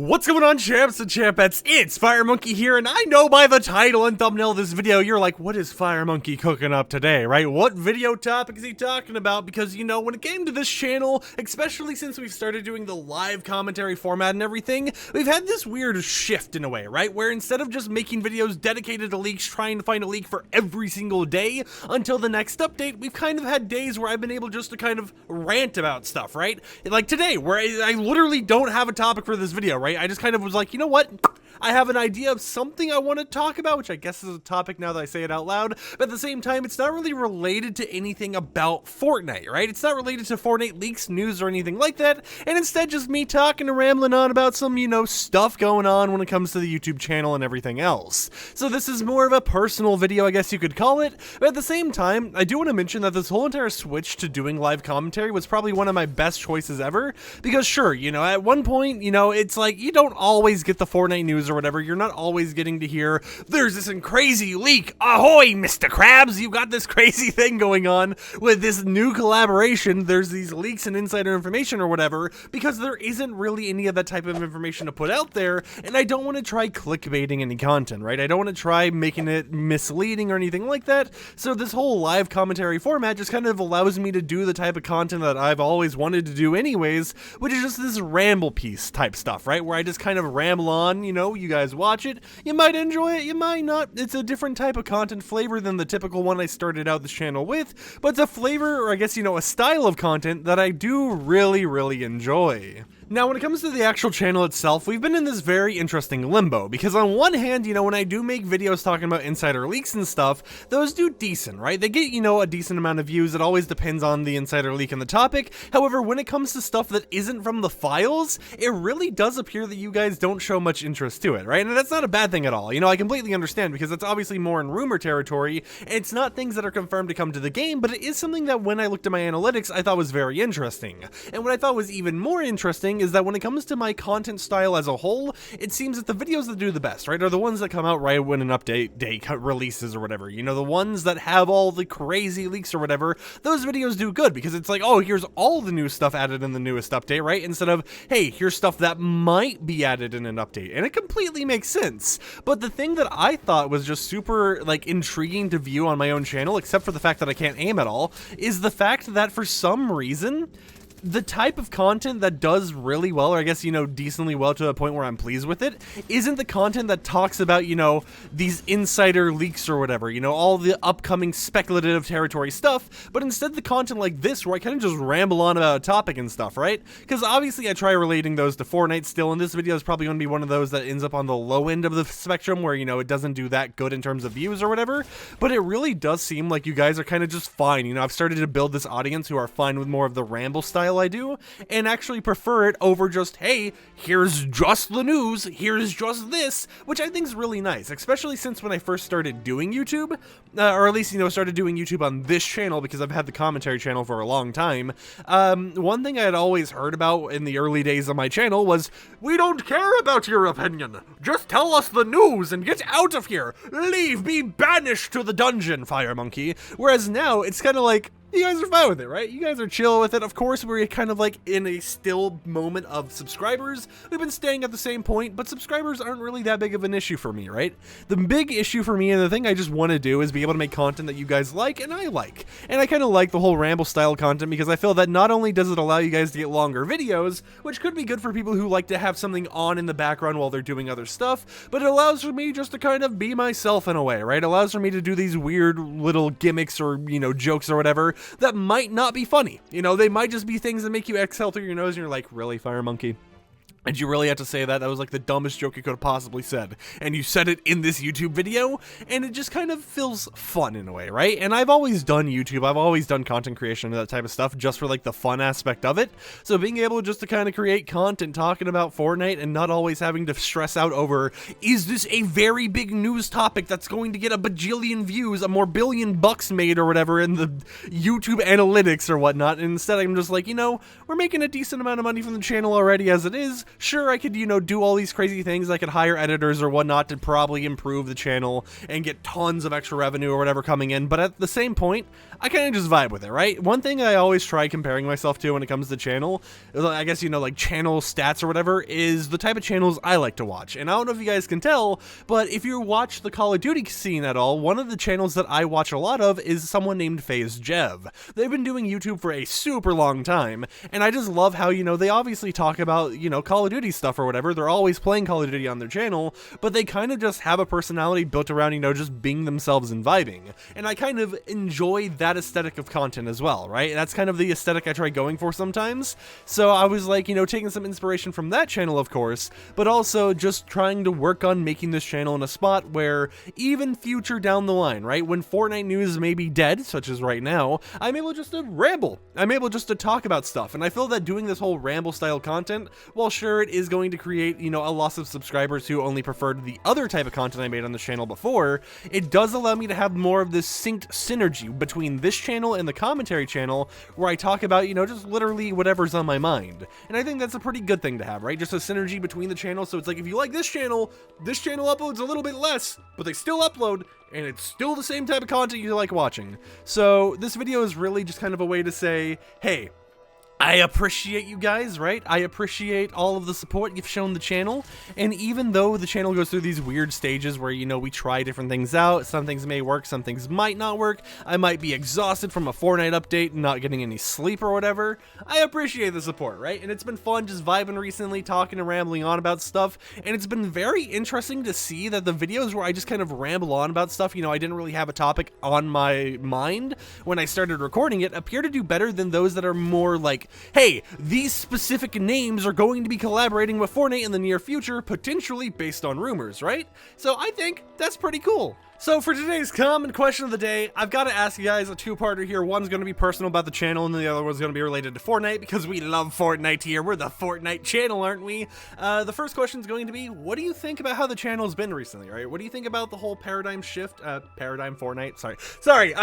What's going on, champs and champettes? It's FireMonkey here, and I know by the title and thumbnail of this video, you're like, what is FireMonkey cooking up today, right? What video topic is he talking about? Because, you know, when it came to this channel, especially since we've started doing the live commentary format and everything, we've had this weird shift in a way, right? Where instead of just making videos dedicated to leaks, trying to find a leak for every single day until the next update, we've kind of had days where I've been able just to kind of rant about stuff, right? Like today, where I literally don't have a topic for this video, right? I just kind of was like, you know what? I have an idea of something I want to talk about, which I guess is a topic now that I say it out loud, but at the same time, it's not really related to anything about Fortnite, right? It's not related to Fortnite leaks, news, or anything like that, and instead just me talking and rambling on about some, you know, stuff going on when it comes to the YouTube channel and everything else. So this is more of a personal video, I guess you could call it, but at the same time, I do want to mention that this whole entire switch to doing live commentary was probably one of my best choices ever, because sure, you know, at one point, you know, it's like, you don't always get the Fortnite news or whatever. You're not always getting to hear, there's this crazy leak. Ahoy, Mr. Krabs, you got this crazy thing going on with this new collaboration. There's these leaks and insider information or whatever, because there isn't really any of that type of information to put out there, and I don't want to try clickbaiting any content, right? I don't want to try making it misleading or anything like that, so this whole live commentary format just kind of allows me to do the type of content that I've always wanted to do anyways, which is just this ramble piece type stuff, right? Where I just kind of ramble on, you know, you guys watch it, you might enjoy it, you might not. It's a different type of content flavor than the typical one I started out this channel with, but it's a flavor, or I guess, you know, a style of content that I do really enjoy. Now, when it comes to the actual channel itself, we've been in this very interesting limbo, because on one hand, you know, when I do make videos talking about insider leaks and stuff, those do decent, right? They get, you know, a decent amount of views. It always depends on the insider leak and the topic. However, when it comes to stuff that isn't from the files, it really does appear that you guys don't show much interest to it, right? And that's not a bad thing at all. You know, I completely understand, because that's obviously more in rumor territory, and it's not things that are confirmed to come to the game, but it is something that when I looked at my analytics, I thought was very interesting. And what I thought was even more interesting is that when it comes to my content style as a whole, it seems that the videos that do the best, right, are the ones that come out right when an update day releases or whatever. You know, the ones that have all the crazy leaks or whatever, those videos do good, because it's like, oh, here's all the new stuff added in the newest update, right? Instead of, hey, here's stuff that might be added in an update. And it completely makes sense. But the thing that I thought was just super, like, intriguing to view on my own channel, except for the fact that I can't aim at all, is the fact that for some reason, the type of content that does really well, or I guess, you know, decently well to a point where I'm pleased with it, isn't the content that talks about, you know, these insider leaks or whatever, you know, all the upcoming speculative territory stuff, but instead the content like this, where I kind of just ramble on about a topic and stuff, right? Because obviously I try relating those to Fortnite still, and this video is probably going to be one of those that ends up on the low end of the spectrum, where, you know, it doesn't do that good in terms of views or whatever, but it really does seem like you guys are kind of just fine. You know, I've started to build this audience who are fine with more of the ramble style I do, and actually prefer it over just, hey, here's just the news, here's just this, which I think is really nice, especially since when I first started doing YouTube, or at least, you know, started doing YouTube on this channel, because I've had the commentary channel for a long time. One thing I had always heard about in the early days of my channel was, we don't care about your opinion, just tell us the news and get out of here, leave, be banished to the dungeon, FireMonkey. Whereas now, it's kind of like, you guys are fine with it, right? You guys are chill with it. Of course, we're kind of like in a still moment of subscribers. We've been staying at the same point, but subscribers aren't really that big of an issue for me, right? The big issue for me, and the thing I just want to do, is be able to make content that you guys like and I like. And I kind of like the whole ramble style content, because I feel that not only does it allow you guys to get longer videos, which could be good for people who like to have something on in the background while they're doing other stuff, but it allows for me just to kind of be myself in a way, right? It allows for me to do these weird little gimmicks or, you know, jokes or whatever that might not be funny. You know, they might just be things that make you exhale through your nose and you're like, really, FireMonkey? Did you really have to say that? That was like the dumbest joke you could have possibly said. And you said it in this YouTube video, and it just kind of feels fun in a way, right? And I've always done YouTube. I've always done content creation and that type of stuff just for like the fun aspect of it. So being able just to kind of create content talking about Fortnite and not always having to stress out over, is this a very big news topic that's going to get a bajillion views, a more billion bucks made or whatever in the YouTube analytics or whatnot. And instead I'm just like, you know, we're making a decent amount of money from the channel already as it is. Sure, I could, do all these crazy things. I could hire editors or whatnot to probably improve the channel and get tons of extra revenue or whatever coming in, but at the same point, I kind of just vibe with it, right? One thing I always try comparing myself to when it comes to channel, I guess, like channel stats or whatever, is the type of channels I like to watch. And I don't know if you guys can tell, but if you watch the Call of Duty scene at all, one of the channels that I watch a lot of is someone named FaZe Jev. They've been doing YouTube for a super long time, and I just love how, they obviously talk about, Call of Duty stuff or whatever. They're always playing Call of Duty on their channel, but they kind of just have a personality built around, just being themselves and vibing. And I kind of enjoy that aesthetic of content as well, right? That's kind of the aesthetic I try going for sometimes. So I was like, taking some inspiration from that channel, of course, but also just trying to work on making this channel in a spot where even future down the line, right? When Fortnite news may be dead, such as right now, I'm able just to ramble. I'm able just to talk about stuff. And I feel that doing this whole ramble style content, while sure it is going to create, a loss of subscribers who only preferred the other type of content I made on this channel before, it does allow me to have more of this synced synergy between this channel and the commentary channel, where I talk about, just literally whatever's on my mind. And I think that's a pretty good thing to have, right? Just a synergy between the channels. So it's like, if you like this channel uploads a little bit less, but they still upload, and it's still the same type of content you like watching. So this video is really just kind of a way to say, hey, I appreciate you guys, right? I appreciate all of the support you've shown the channel, and even though the channel goes through these weird stages where, we try different things out, some things may work, some things might not work, I might be exhausted from a Fortnite update and not getting any sleep or whatever, I appreciate the support, right? And it's been fun just vibing recently, talking and rambling on about stuff, and it's been very interesting to see that the videos where I just kind of ramble on about stuff, I didn't really have a topic on my mind when I started recording it, appear to do better than those that are more like, hey, these specific names are going to be collaborating with Fortnite in the near future, potentially based on rumors, right? So I think that's pretty cool. So for today's comment question of the day, I've got to ask you guys a two-parter here. One's going to be personal about the channel, and the other one's going to be related to Fortnite, because we love Fortnite here. We're the Fortnite channel, aren't we? The first question is going to be, what do you think about how the channel's been recently, right? What do you think about the whole paradigm shift? Paradigm Fortnite? Sorry,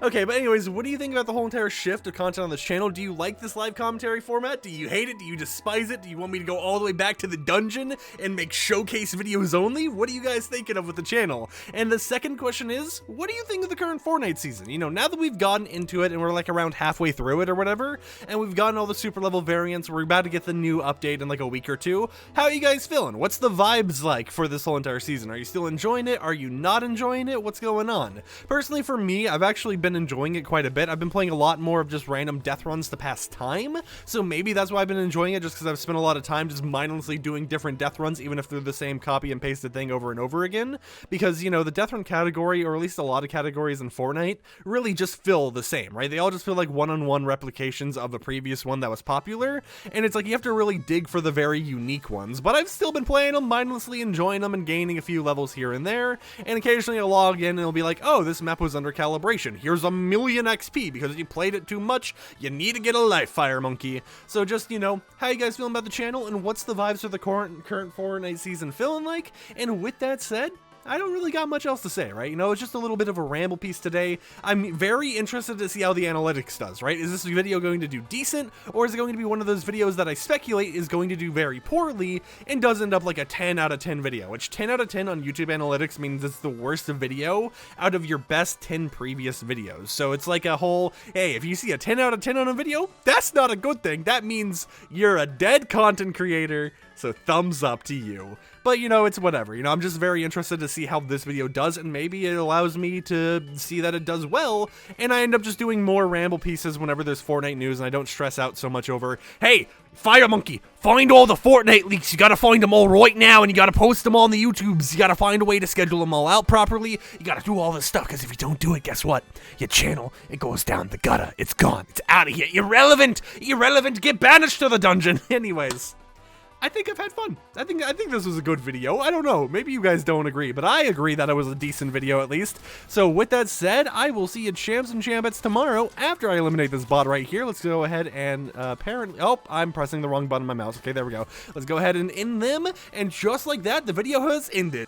okay, but anyways, what do you think about the whole entire shift of content on this channel? Do you like this live commentary format? Do you hate it? Do you despise it? Do you want me to go all the way back to the dungeon and make showcase videos only? What are you guys thinking of with the channel? And the second question is, what do you think of the current Fortnite season? Now that we've gotten into it and we're like around halfway through it or whatever, and we've gotten all the super level variants, we're about to get the new update in like a week or two. How are you guys feeling? What's the vibes like for this whole entire season? Are you still enjoying it? Are you not enjoying it? What's going on? Personally, for me, I've actually been enjoying it quite a bit. I've been playing a lot more of just random death runs to pass time, so maybe that's why I've been enjoying it, just because I've spent a lot of time just mindlessly doing different death runs, even if they're the same copy and pasted thing over and over again, because, the death run category, or at least a lot of categories in Fortnite, really just feel the same, right? They all just feel like one-on-one replications of a previous one that was popular, and it's like you have to really dig for the very unique ones, but I've still been playing them, mindlessly enjoying them, and gaining a few levels here and there, and occasionally I'll log in and it'll be like, oh, this map was under calibration, here's 1,000,000 XP, because you played it too much, you need to get a life, FireMonkey. So just, how you guys feeling about the channel, and what's the vibes for the current Fortnite season feeling like? And with that said, I don't really got much else to say, right? It's just a little bit of a ramble piece today. I'm very interested to see how the analytics does, right? Is this video going to do decent, or is it going to be one of those videos that I speculate is going to do very poorly and does end up like a 10 out of 10 video, which 10 out of 10 on YouTube analytics means it's the worst video out of your best 10 previous videos. So it's like a whole, hey, if you see a 10 out of 10 on a video, that's not a good thing. That means you're a dead content creator, so thumbs up to you. But, it's whatever. I'm just very interested to see how this video does, and maybe it allows me to see that it does well, and I end up just doing more ramble pieces whenever there's Fortnite news, and I don't stress out so much over, hey, FireMonkey, find all the Fortnite leaks. You gotta find them all right now, and you gotta post them all on the YouTubes. You gotta find a way to schedule them all out properly. You gotta do all this stuff, because if you don't do it, guess what? Your channel, it goes down the gutter. It's gone. It's out of here. Irrelevant. Get banished to the dungeon. Anyways, I think I've had fun. I think this was a good video. I don't know. Maybe you guys don't agree, but I agree that it was a decent video at least. So with that said, I will see you champs and champettes tomorrow after I eliminate this bot right here. Let's go ahead and apparently, oh, I'm pressing the wrong button on my mouse. Okay, there we go. Let's go ahead and end them. And just like that, the video has ended.